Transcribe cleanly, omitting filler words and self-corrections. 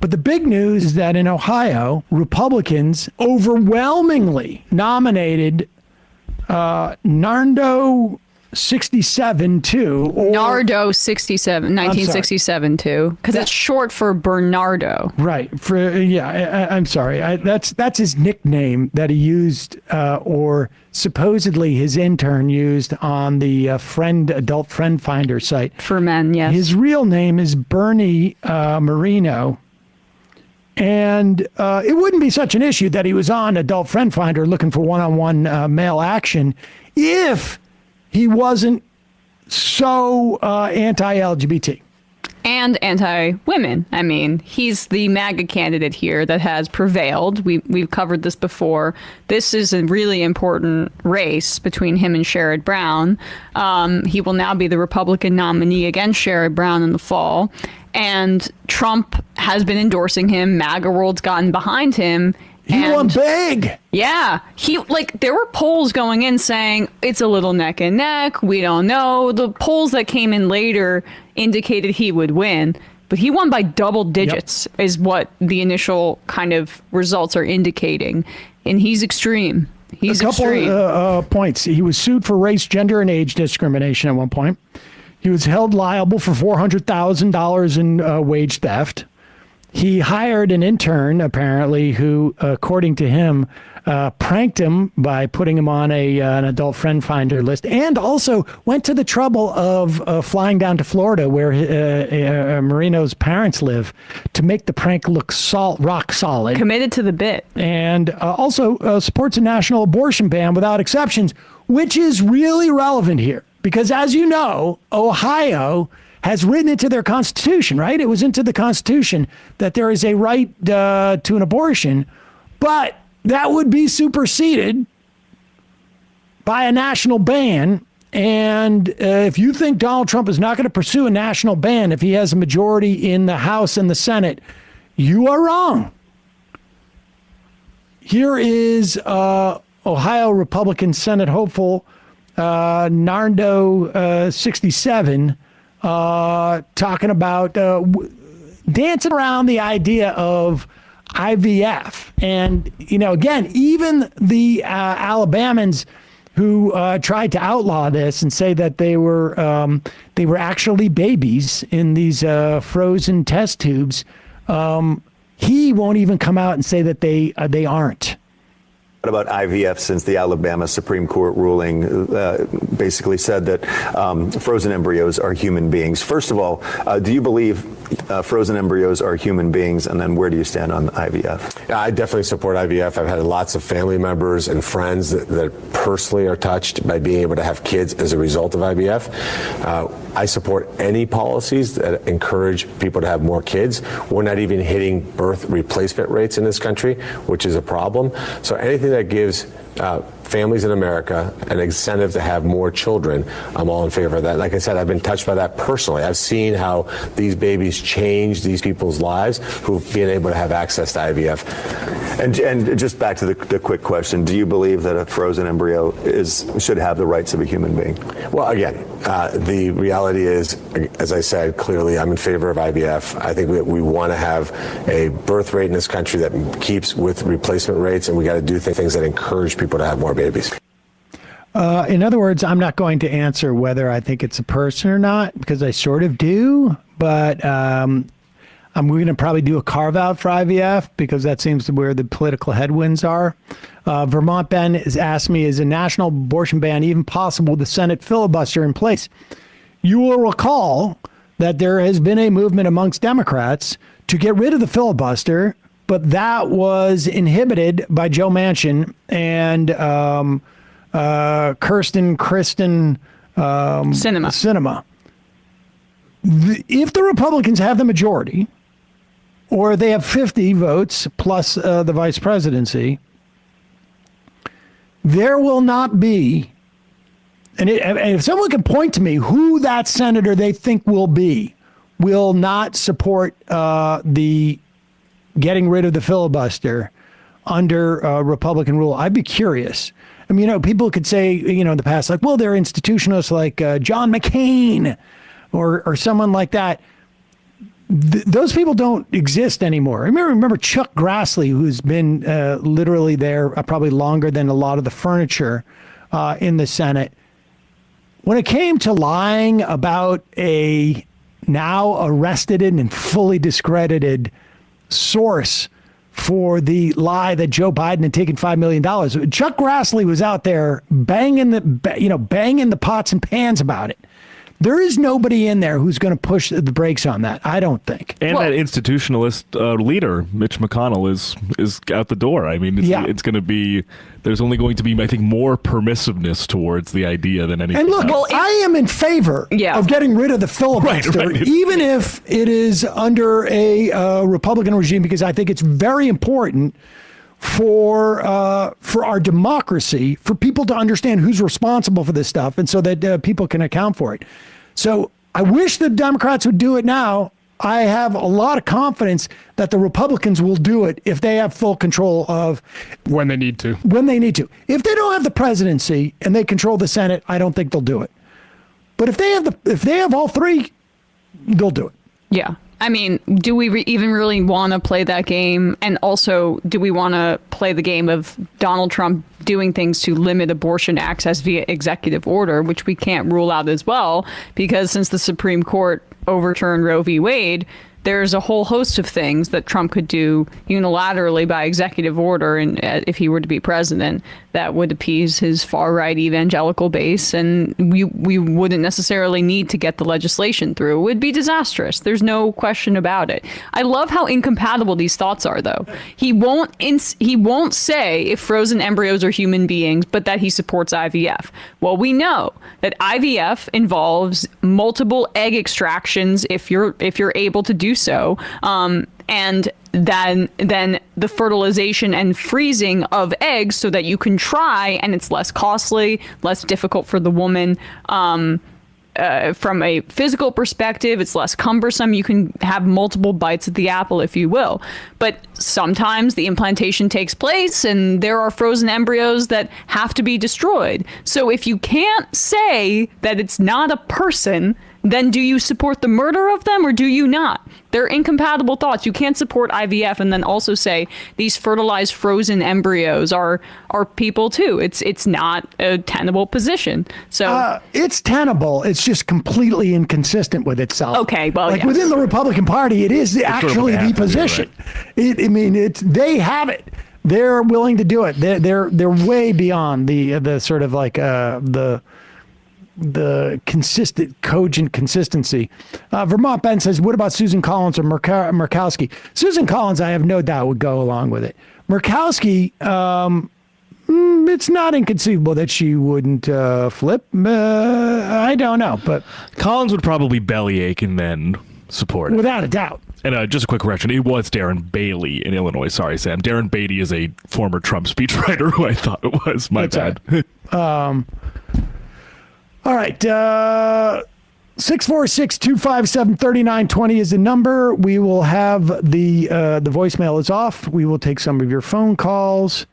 But the big news is that in Ohio, Republicans overwhelmingly nominated Nardo 67 too. Nardo 67, 1967 too, because it's short for Bernardo. Right. I'm sorry. That's his nickname that he used, or supposedly his intern used on the adult friend finder site. For men, yes. His real name is Bernie Marino. And it wouldn't be such an issue that he was on Adult Friend Finder looking for one-on-one male action if he wasn't so anti-LGBT. And anti-women. I mean, he's the MAGA candidate here that has prevailed. We've covered this before. This is a really important race between him and Sherrod Brown. He will now be the Republican nominee against Sherrod Brown in the fall. And Trump has been endorsing him. MAGA world's gotten behind him. He won big. Yeah. There were polls going in saying it's a little neck and neck. We don't know. The polls that came in later indicated he would win. But he won by double digits is what the initial kind of results are indicating. And he's extreme. He's extreme. A couple points. He was sued for race, gender, and age discrimination at one point. He was held liable for $400,000 in wage theft. He hired an intern, apparently, who, according to him, pranked him by putting him on an adult friend finder list, and also went to the trouble of flying down to Florida, where Marino's parents live, to make the prank look rock solid. Committed to the bit. And also supports a national abortion ban without exceptions, which is really relevant here. Because as you know, Ohio has written into their constitution, right? It was into the constitution that there is a right to an abortion, but that would be superseded by a national ban. And if you think Donald Trump is not going to pursue a national ban if he has a majority in the House and the Senate, you are wrong. Here is Ohio Republican Senate hopeful Nardo 67 talking about dancing around the idea of IVF. And, again, even the Alabamans who tried to outlaw this and say that they were actually babies in these frozen test tubes, he won't even come out and say that they aren't. What about IVF, since the Alabama Supreme Court ruling basically said that frozen embryos are human beings? First of all, do you believe frozen embryos are human beings? And then where do you stand on IVF? I definitely support IVF. I've had lots of family members and friends that personally are touched by being able to have kids as a result of IVF. I support any policies that encourage people to have more kids. We're not even hitting birth replacement rates in this country, which is a problem. So anything that gives families in America an incentive to have more children, I'm all in favor of that. Like I said, I've been touched by that personally. I've seen how these babies change these people's lives who've been able to have access to IVF. And just back to the quick question, do you believe that a frozen embryo should have the rights of a human being? Well, again, the reality is, as I said, clearly I'm in favor of IVF. I think we want to have a birth rate in this country that keeps with replacement rates, and we got to do things that encourage people to have more babies. In other words, I'm not going to answer whether I think it's a person or not, because I sort of do, but I'm going to probably do a carve out for IVF because that seems to where the political headwinds are. Vermont Ben has asked me, is a national abortion ban even possible with the Senate filibuster in place? You will recall that there has been a movement amongst Democrats to get rid of the filibuster, but that was inhibited by Joe Manchin and Kristen Sinema. If the Republicans have the majority, or they have 50 votes plus the vice presidency, there will not be, and if someone can point to me who that senator they think will not support the getting rid of the filibuster under Republican rule, I'd be curious. I mean, people could say, in the past, like, well, they're institutionalists like John McCain or someone like that. those people don't exist anymore. Remember Chuck Grassley, who's been literally there probably longer than a lot of the furniture in the Senate. When it came to lying about a now arrested and fully discredited source for the lie that Joe Biden had taken $5 million, Chuck Grassley was out there banging the pots and pans about it. There is nobody in there who's going to push the brakes on that, I don't think. And that institutionalist leader, Mitch McConnell, is out the door. I mean, it's going to be, there's only going to be, I think, more permissiveness towards the idea than anything And look, else. I am in favor of getting rid of the filibuster, Right. even if it is under a Republican regime, because I think it's very important for our democracy, for people to understand who's responsible for this stuff, and so that people can account for it. So I wish the Democrats would do it now. I have a lot of confidence that the Republicans will do it if they have full control of when they need to. If they don't have the presidency and they control the Senate, I don't think they'll do it. But if they have all three, they'll do it. Yeah. I mean, do we even really want to play that game? And also, do we want to play the game of Donald Trump doing things to limit abortion access via executive order, which we can't rule out as well, because since the Supreme Court overturned Roe v. Wade, there's a whole host of things that Trump could do unilaterally by executive order, and if he were to be president, that would appease his far-right evangelical base, and we wouldn't necessarily need to get the legislation through. It would be disastrous. There's no question about it. I love how incompatible these thoughts are, though. He won't say if frozen embryos are human beings, but that he supports IVF. Well, we know that IVF involves multiple egg extractions if you're able to do so, and then the fertilization and freezing of eggs so that you can try, and it's less costly, less difficult for the woman. From a physical perspective, it's less cumbersome. You can have multiple bites at the apple, if you will. But sometimes the implantation takes place and there are frozen embryos that have to be destroyed. So if you can't say that it's not a person, then do you support the murder of them or do you not? They're incompatible thoughts. You can't support IVF and then also say these fertilized frozen embryos are people too. It's not a tenable position. So it's tenable. It's just completely inconsistent with itself. Okay, well, yes. Within the Republican Party, it is actually the position. They have it. They're willing to do it. They're way beyond the sort of like the consistent, cogent consistency. Vermont Ben says, what about Susan Collins or Murkowski? Susan Collins, I have no doubt, would go along with it. Murkowski, it's not inconceivable that she wouldn't flip. I don't know, but Collins would probably bellyache and then support it. Without a doubt. And just a quick correction, it was Darren Bailey in Illinois. Sorry, Sam. Darren Beatty is a former Trump speechwriter who I thought it was. My bad. All right. 646-257-3920 is the number. We will have the voicemail is off. We will take some of your phone calls.